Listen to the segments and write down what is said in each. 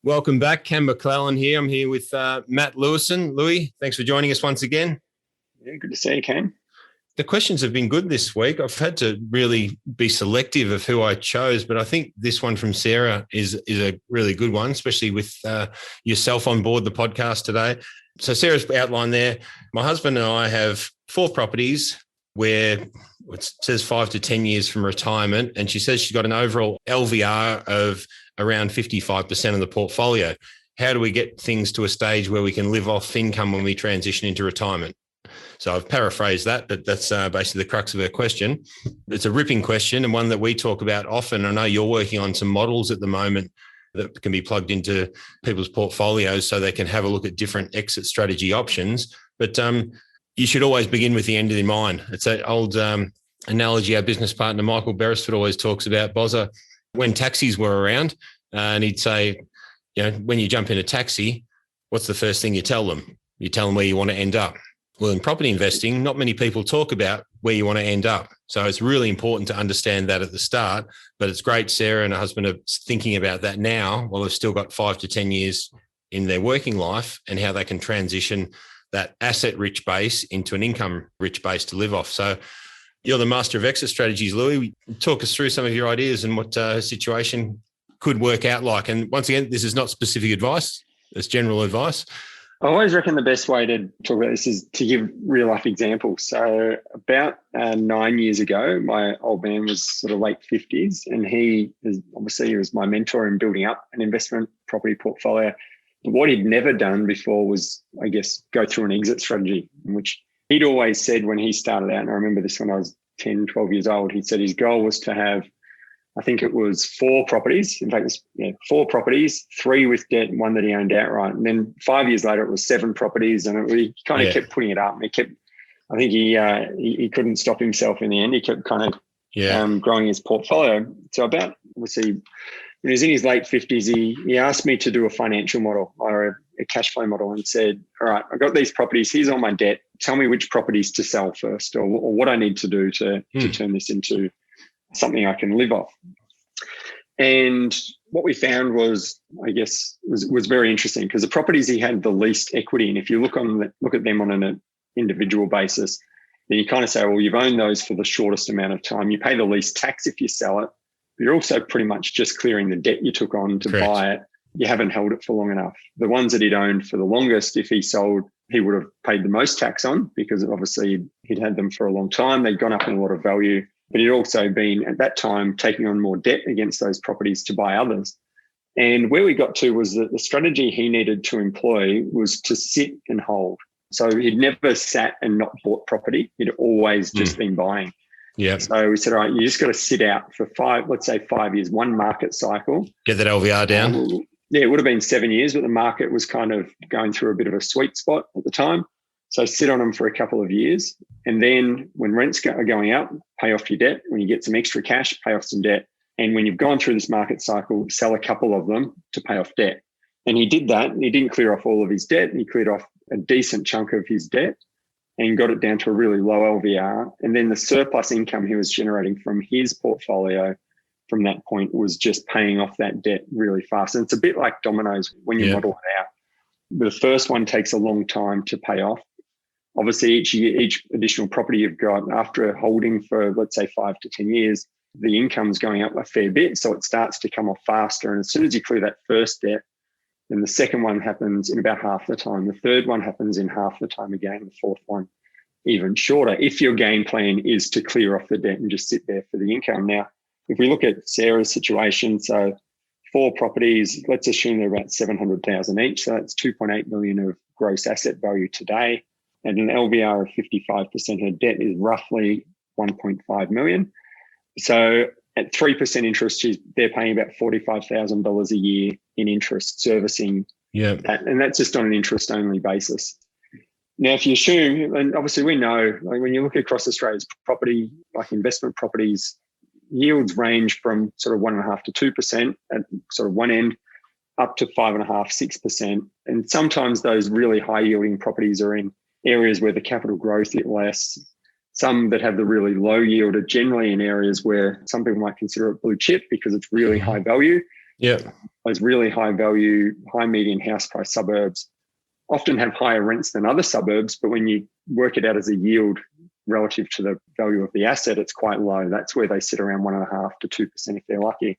Welcome back. Cam McLellan here. I'm here with Matt Lewinson. Louis, thanks for joining us once again. Yeah, good to see you, Cam. The questions have been good this week. I've had to really be selective of who I chose, but I think this one from Sarah is a really good one, especially with yourself on board the podcast today. So Sarah's outlined there. My husband and I have 4 properties where it says 5 to 10 years from retirement, and she says she's got an overall LVR of around 55% of the portfolio. How do we get things to a stage where we can live off income when we transition into retirement? So I've paraphrased that, but that's basically the crux of her question. It's a ripping question and one that we talk about often. I know you're working on some models at the moment that can be plugged into people's portfolios so they can have a look at different exit strategy options. But you should always begin with the end in mind. It's that old analogy our business partner, Michael Beresford, always talks about, Bozza, when taxis were around, and he'd say, when you jump in a taxi, what's the first thing you tell them? You tell them where you want to end up. Well, in property investing, not many people talk about where you want to end up. So it's really important to understand that at the start, but it's great Sarah and her husband are thinking about that now while they've still got 5 to 10 years in their working life and how they can transition that asset-rich base into an income-rich base to live off. So you're the master of exit strategies, Louis. Talk us through some of your ideas and what her situation could work out like. And once again, this is not specific advice. It's general advice. I always reckon the best way to talk about this is to give real life examples. So about 9 years ago, my old man was sort of late 50s, and he was my mentor in building up an investment property portfolio. But what he'd never done before was, I guess, go through an exit strategy, which he'd always said when he started out, and I remember this when I was 10, 12 years old, he said his goal was to have, I think it was 4 properties. In fact, 4 properties, 3 with debt, 1 that he owned outright. And then 5 years later, it was 7 properties, and he kind of kept putting it up. And I think he couldn't stop himself in the end. He kept kind of growing his portfolio. So about, when he was in his late 50s, he asked me to do a financial model or a cash flow model and said, all right, I've got these properties. Here's all my debt. Tell me which properties to sell first or what I need to do to turn this into something I can live off. And what we found was, I guess, was very interesting because the properties he had the least equity in, if you look at them on an individual basis, then you kind of say, well, you've owned those for the shortest amount of time. You pay the least tax if you sell it, but you're also pretty much just clearing the debt you took on to buy it. You haven't held it for long enough. The ones that he'd owned for the longest, if he sold, he would have paid the most tax on because obviously he'd had them for a long time. They'd gone up in a lot of value. But he'd also been, at that time, taking on more debt against those properties to buy others. And where we got to was that the strategy he needed to employ was to sit and hold. So he'd never sat and not bought property. He'd always just been buying. Yeah. So we said, all right, you just got to sit out for 5 years, one market cycle. Get that LVR down. It would have been 7 years, but the market was kind of going through a bit of a sweet spot at the time. So sit on them for a couple of years. And then when rents are going up, pay off your debt. When you get some extra cash, pay off some debt. And when you've gone through this market cycle, sell a couple of them to pay off debt. And he did that. And he didn't clear off all of his debt. He cleared off a decent chunk of his debt and got it down to a really low LVR. And then the surplus income he was generating from his portfolio from that point was just paying off that debt really fast. And it's a bit like dominoes when you model it out. The first one takes a long time to pay off. Obviously, each additional property you've got after holding for, let's say, 5 to 10 years, the income's going up a fair bit. So it starts to come off faster. And as soon as you clear that first debt, then the second one happens in about half the time. The third one happens in half the time again. The fourth one even shorter, if your game plan is to clear off the debt and just sit there for the income. Now, if we look at Sarah's situation, so 4 properties, let's assume they're about 700,000 each. So that's 2.8 million of gross asset value today. And an LVR of 55%, her debt is roughly 1.5 million. So at 3% interest, they're paying about $45,000 a year in interest servicing that. And that's just on an interest-only basis. Now, if you assume, and obviously we know, like when you look across Australia's property, like investment properties, yields range from sort of 1.5% to 2% at sort of one end, up to 5.5%, 6%. And sometimes those really high-yielding properties are in areas where the capital growth is less. Some that have the really low yield are generally in areas where some people might consider it blue chip because it's really high value. Yeah. Those really high value, high median house price suburbs often have higher rents than other suburbs, but when you work it out as a yield relative to the value of the asset, it's quite low. That's where they sit around 1.5% to 2% if they're lucky.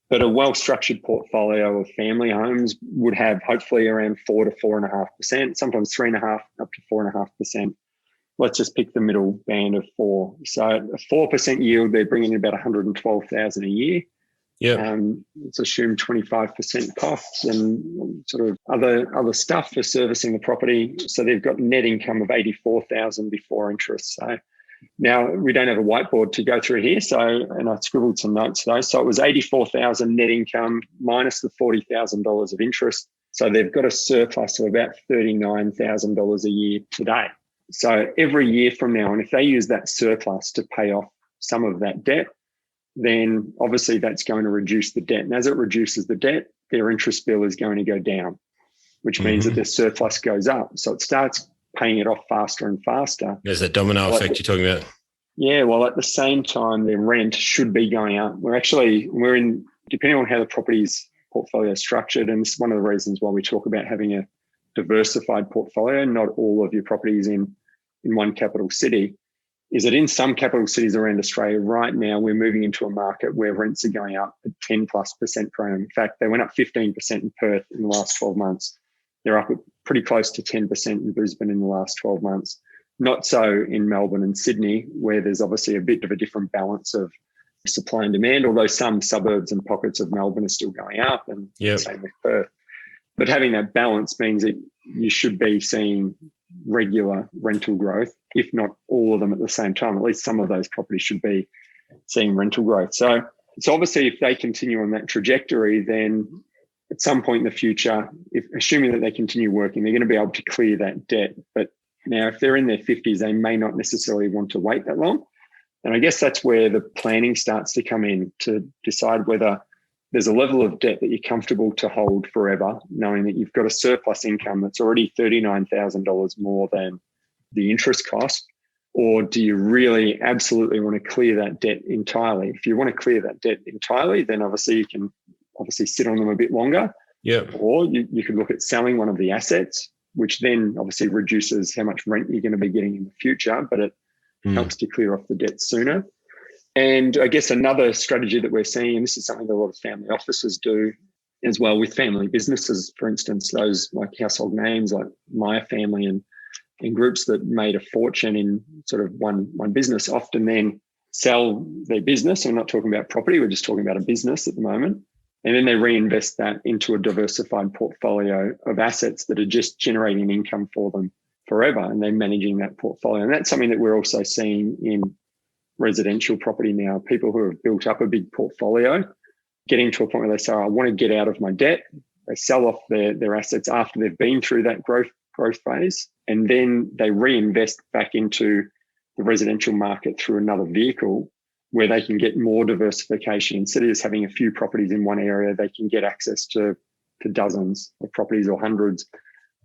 But a well-structured portfolio of family homes would have hopefully around 4 to 4.5%, sometimes 3.5% up to 4.5%. Let's just pick the middle band of 4. So a 4% yield, they're bringing in about $112,000 a year. Yeah. Let's assume 25% costs and sort of other stuff for servicing the property. So they've got net income of $84,000 before interest. So now we don't have a whiteboard to go through here. And I scribbled some notes though. So it was $84,000 net income minus the $40,000 of interest. So they've got a surplus of about $39,000 a year today. So every year from now on, if they use that surplus to pay off some of that debt, then obviously that's going to reduce the debt. And as it reduces the debt, their interest bill is going to go down, which means that their surplus goes up. So it starts paying it off faster and faster. There's that domino effect you're talking about. Yeah, well, at the same time, their rent should be going up. We're in, depending on how the property's portfolio is structured, and this is one of the reasons why we talk about having a diversified portfolio, not all of your properties in one capital city, is that in some capital cities around Australia right now, we're moving into a market where rents are going up at 10+% per annum. In fact, they went up 15% in Perth in the last 12 months. They're up pretty close to 10% in Brisbane in the last 12 months. Not so in Melbourne and Sydney, where there's obviously a bit of a different balance of supply and demand, although some suburbs and pockets of Melbourne are still going up, and same with Perth. But having that balance means that you should be seeing regular rental growth, if not all of them at the same time. At least some of those properties should be seeing rental growth. So obviously if they continue on that trajectory, then at some point in the future, assuming that they continue working, they're going to be able to clear that debt. But now if they're in their 50s, they may not necessarily want to wait that long. And I guess that's where the planning starts to come in, to decide whether there's a level of debt that you're comfortable to hold forever, knowing that you've got a surplus income that's already $39,000 more than the interest cost, or do you really absolutely want to clear that debt entirely? If you want to clear that debt entirely, then obviously you can sit on them a bit longer. Yeah. Or you could look at selling one of the assets, which then obviously reduces how much rent you're going to be getting in the future, but it helps to clear off the debt sooner. And I guess another strategy that we're seeing, and this is something that a lot of family offices do as well with family businesses, for instance, those like household names like Maya Family and groups that made a fortune in sort of one business, often then sell their business. We're not talking about property, we're just talking about a business at the moment. And then they reinvest that into a diversified portfolio of assets that are just generating income for them forever, and they're managing that portfolio. And that's something that we're also seeing in residential property now. People who have built up a big portfolio, getting to a point where they say, I want to get out of my debt. They sell off their assets after they've been through that growth phase, and then they reinvest back into the residential market through another vehicle where they can get more diversification. Instead of just having a few properties in one area, they can get access to dozens of properties or hundreds.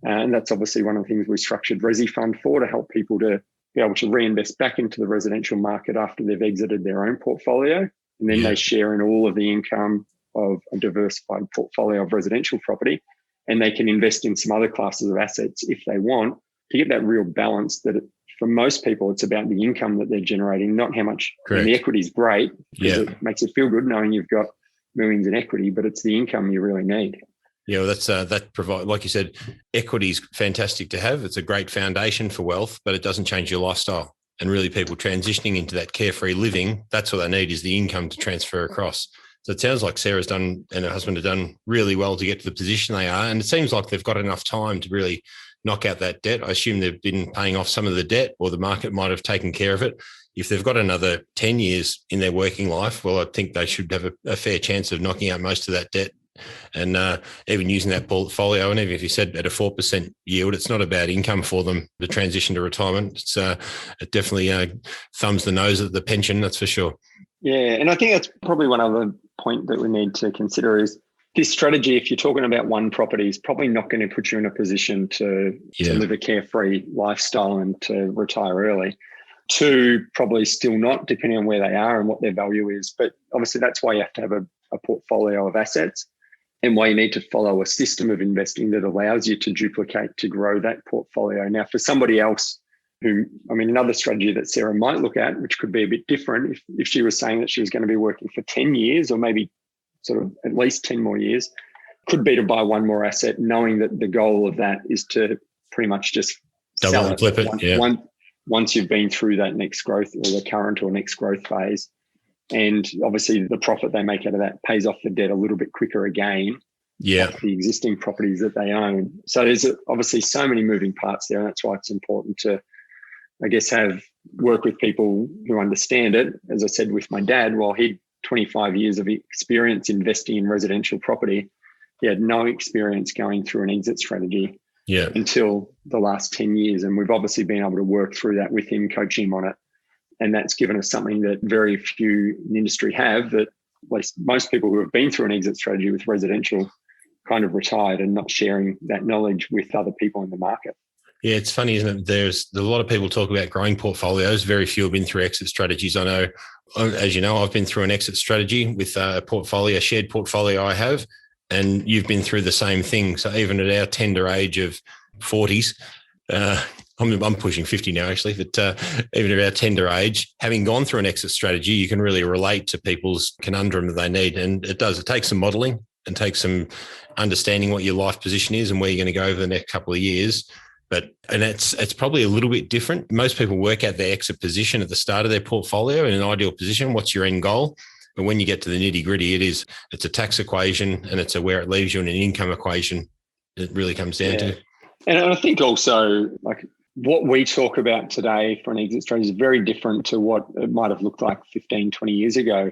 And that's obviously one of the things we structured Resi Fund for, to help people to be able to reinvest back into the residential market after they've exited their own portfolio. And then they share in all of the income of a diversified portfolio of residential property. And they can invest in some other classes of assets if they want, to get that real balance that for most people, it's about the income that they're generating, not how much. And the equity is great because it makes it feel good knowing you've got millions in equity, but it's the income you really need. Yeah, well, that provide, like you said, equity is fantastic to have. It's a great foundation for wealth, but it doesn't change your lifestyle. And really, people transitioning into that carefree living, that's what they need, is the income to transfer across. So it sounds like Sarah's done and her husband have done really well to get to the position they are. And it seems like they've got enough time to really knock out that debt. I assume they've been paying off some of the debt, or the market might have taken care of it. If they've got another 10 years in their working life, well, I think they should have a fair chance of knocking out most of that debt. And even using that portfolio, and even if you said at a 4% yield, it's not a bad income for them to transition to retirement. It definitely thumbs the nose at the pension, that's for sure. Yeah, and I think that's probably one other point that we need to consider is this strategy, if you're talking about one property, is probably not going to put you in a position to live a carefree lifestyle and to retire early. Two, probably still not, depending on where they are and what their value is. But obviously that's why you have to have a a portfolio of assets, and why you need to follow a system of investing that allows you to duplicate, to grow that portfolio. Now, for somebody else another strategy that Sarah might look at, which could be a bit different if she was saying that she was going to be working for 10 years or maybe sort of at least 10 more years, could be to buy one more asset, knowing that the goal of that is to pretty much just double sell and flip it. Once you've been through that next growth or the current or next growth phase. And obviously the profit they make out of that pays off the debt a little bit quicker again. Yeah. The existing properties that they own. So there's obviously so many moving parts there. And that's why it's important to, I guess, work with people who understand it. As I said, with my dad, while he'd 25 years of experience investing in residential property, he had no experience going through an exit strategy until the last 10 years. And we've obviously been able to work through that with him, coaching him on it. And that's given us something that very few in the industry have, that at least most people who have been through an exit strategy with residential kind of retired and not sharing that knowledge with other people in the market. Yeah, it's funny, isn't it? There's a lot of people talk about growing portfolios. Very few have been through exit strategies. I know, as you know, I've been through an exit strategy with a shared portfolio I have, and you've been through the same thing. So even at our tender age of 40s, I'm pushing 50 now actually, but even at our tender age, having gone through an exit strategy, you can really relate to people's conundrum that they need. And it takes some modelling and takes some understanding what your life position is and where you're going to go over the next couple of years. And it's probably a little bit different. Most people work out their exit position at the start of their portfolio in an ideal position. What's your end goal? But when you get to the nitty gritty, it's a tax equation and it's a where it leaves you in an income equation. It really comes down to. And I think also like what we talk about today for an exit strategy is very different to what it might have looked like 15, 20 years ago.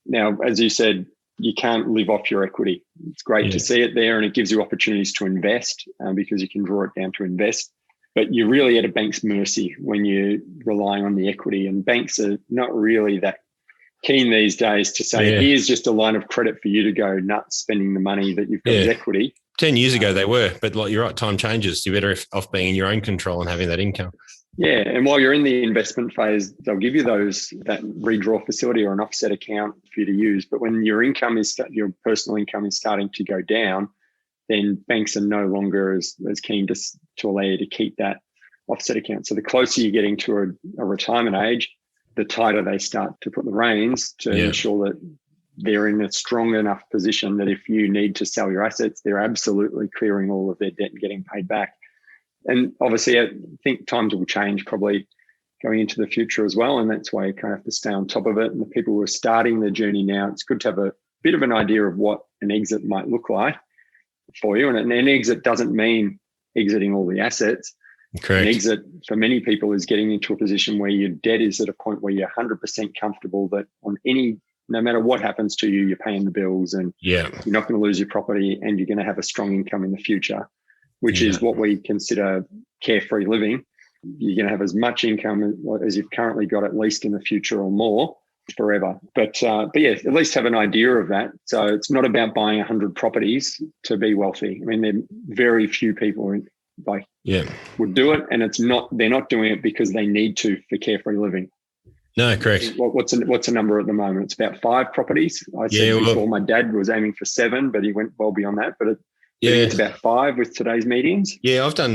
Now, as you said, you can't live off your equity. It's great to see it there, and it gives you opportunities to invest because you can draw it down to invest. But you're really at a bank's mercy when you're relying on the equity, and banks are not really that keen these days to say, here's just a line of credit for you to go nuts spending the money that you've got as equity. 10 years ago they were, but like you're right, time changes. You're better off being in your own control and having that income. Yeah, and while you're in the investment phase, they'll give you that redraw facility or an offset account for you to use. But when your personal income is starting to go down, then banks are no longer as keen to allow you to keep that offset account. So the closer you're getting to a retirement age, the tighter they start to put the reins to ensure that they're in a strong enough position that if you need to sell your assets, they're absolutely clearing all of their debt and getting paid back. And obviously, I think times will change probably going into the future as well. And that's why you kind of have to stay on top of it. And the people who are starting their journey now, it's good to have a bit of an idea of what an exit might look like for you. And an exit doesn't mean exiting all the assets. Correct. An exit for many people is getting into a position where your debt is at a point where you're 100% comfortable that no matter what happens to you, you're paying the bills and you're not going to lose your property and you're going to have a strong income in the future, which is what we consider carefree living. You're going to have as much income as you've currently got, at least in the future or more, forever. But at least have an idea of that. So it's not about buying 100 properties to be wealthy. I mean, there are very few people would do it, and they're not doing it because they need to for carefree living. No, correct. What's a number at the moment? It's about 5 properties. I said before my dad was aiming for 7, but he went well beyond that. But it's about 5 with today's medians. Yeah, I've done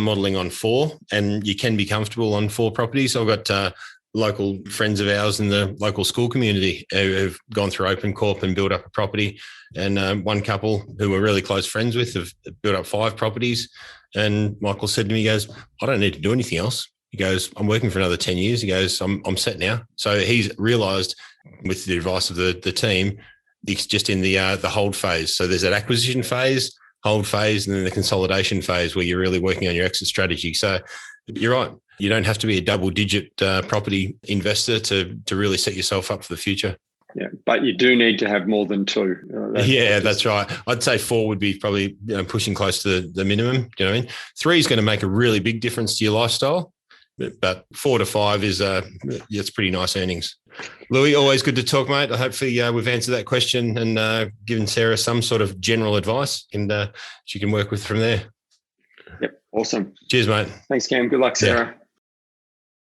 modelling on 4, and you can be comfortable on 4 properties. I've got local friends of ours in the local school community who have gone through OpenCorp and built up a property, and one couple who we're really close friends with have built up 5 properties. And Michael said to me, he goes, I don't need to do anything else. He goes, I'm working for another 10 years. He goes, I'm set now. So he's realised, with the advice of the team, it's just in the hold phase. So there's that acquisition phase, hold phase, and then the consolidation phase where you're really working on your exit strategy. So you're right. You don't have to be a double-digit property investor to really set yourself up for the future. Yeah, but you do need to have more than 2. That's right. I'd say 4 would be probably pushing close to the minimum. Do you know what I mean? 3 is going to make a really big difference to your lifestyle. But 4 to 5 is it's pretty nice earnings. Louis, always good to talk, mate. Hopefully we've answered that question and given Sarah some sort of general advice, and she can work with from there. Yep, awesome. Cheers, mate. Thanks, Cam. Good luck, Sarah.